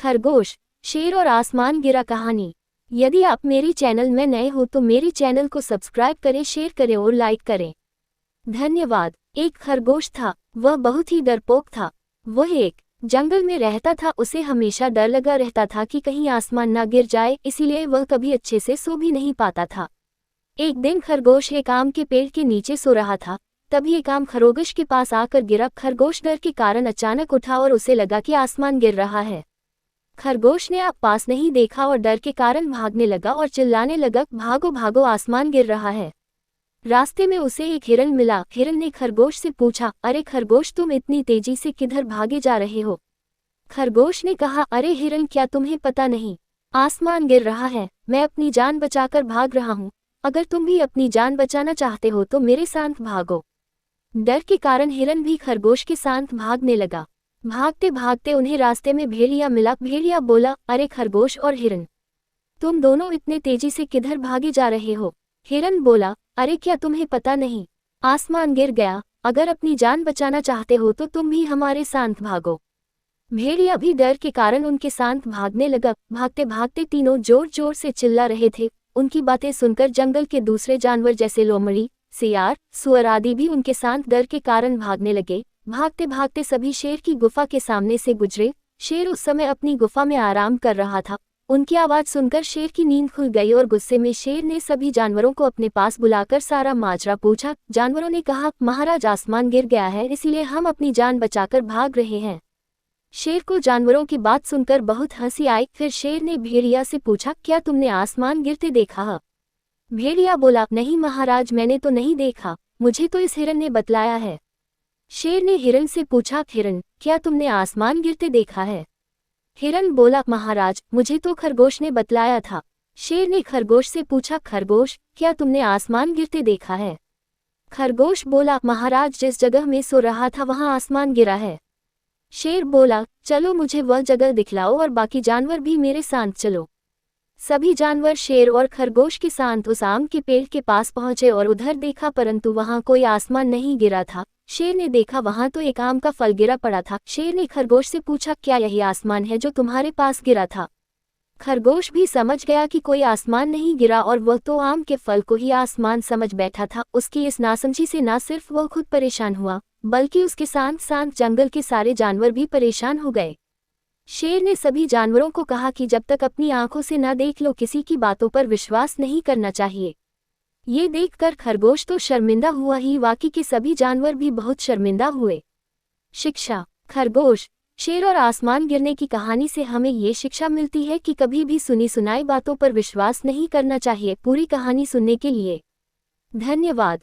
खरगोश, शेर और आसमान गिरा कहानी। यदि आप मेरी चैनल में नए हो तो मेरी चैनल को सब्सक्राइब करें, शेयर करें और लाइक करें। धन्यवाद। एक खरगोश था, वह बहुत ही डरपोक था। वह एक जंगल में रहता था। उसे हमेशा डर लगा रहता था कि कहीं आसमान ना गिर जाए, इसीलिए वह कभी अच्छे से सो भी नहीं पाता था। एक दिन खरगोश एक आम के पेड़ के नीचे सो रहा था। तभी एक आम खरगोश के पास आकर गिरा। खरगोश डर के कारण अचानक उठा और उसे लगा कि आसमान गिर रहा है। खरगोश ने आप पास नहीं देखा और डर के कारण भागने लगा और चिल्लाने लगा, भागो भागो, आसमान गिर रहा है। रास्ते में उसे एक हिरन मिला। हिरन ने खरगोश से पूछा, अरे खरगोश, तुम इतनी तेजी से किधर भागे जा रहे हो? खरगोश ने कहा, अरे हिरन, क्या तुम्हें पता नहीं, आसमान गिर रहा है। मैं अपनी जान बचाकर भाग रहा हूँ। अगर तुम भी अपनी जान बचाना चाहते हो तो मेरे साथ भागो। डर के कारण हिरन भी खरगोश के साथ भागने लगा। भागते भागते उन्हें रास्ते में भेड़िया मिला। भेड़िया बोला, अरे खरगोश और हिरन, तुम दोनों इतने तेजी से किधर भागे जा रहे हो? हिरन बोला, अरे क्या तुम्हें पता नहीं, आसमान गिर गया। अगर अपनी जान बचाना चाहते हो तो तुम भी हमारे साथ भागो। भेड़िया भी डर के कारण उनके साथ भागने लगा। भागते भागते तीनों जोर जोर से चिल्ला रहे थे। उनकी बातें सुनकर जंगल के दूसरे जानवर जैसे लोमड़ी, सियार, सुअर आदि भी उनके साथ डर के कारण भागने लगे। भागते भागते सभी शेर की गुफा के सामने से गुजरे। शेर उस समय अपनी गुफा में आराम कर रहा था। उनकी आवाज सुनकर शेर की नींद खुल गई और गुस्से में शेर ने सभी जानवरों को अपने पास बुलाकर सारा माजरा पूछा। जानवरों ने कहा, महाराज, आसमान गिर गया है, इसलिए हम अपनी जान बचाकर भाग रहे हैं। शेर को जानवरों की बात सुनकर बहुत हंसी आई। फिर शेर ने भेड़िया से पूछा, क्या तुमने आसमान गिरते देखा? भेड़िया बोला, नहीं महाराज, मैंने तो नहीं देखा, मुझे तो इस हिरन ने बतलाया है। शेर ने हिरन से पूछा, हिरन, क्या तुमने आसमान गिरते देखा है? हिरन बोला, महाराज, मुझे तो खरगोश ने बतलाया था। शेर ने खरगोश से पूछा, खरगोश, क्या तुमने आसमान गिरते देखा है? खरगोश बोला, महाराज, जिस जगह मैं सो रहा था वहां आसमान गिरा है। शेर बोला, चलो मुझे वह जगह दिखलाओ और बाकी जानवर भी मेरे साथ चलो। सभी जानवर शेर और खरगोश के साथ उस आम के पेड़ के पास पहुंचे और उधर देखा, परंतु वहां कोई आसमान नहीं गिरा था। शेर ने देखा, वहां तो एक आम का फल गिरा पड़ा था। शेर ने खरगोश से पूछा, क्या यही आसमान है जो तुम्हारे पास गिरा था? खरगोश भी समझ गया कि कोई आसमान नहीं गिरा और वह तो आम के फल को ही आसमान समझ बैठा था। उसकी इस नासमझी से न सिर्फ वह खुद परेशान हुआ, बल्कि उसके साथ साथ जंगल के सारे जानवर भी परेशान हो गए। शेर ने सभी जानवरों को कहा कि जब तक अपनी आंखों से न देख लो, किसी की बातों पर विश्वास नहीं करना चाहिए। ये देखकर खरगोश तो शर्मिंदा हुआ ही, बाकी के सभी जानवर भी बहुत शर्मिंदा हुए। शिक्षा। खरगोश, शेर और आसमान गिरने की कहानी से हमें ये शिक्षा मिलती है कि कभी भी सुनी सुनाई बातों पर विश्वास नहीं करना चाहिए। पूरी कहानी सुनने के लिए धन्यवाद।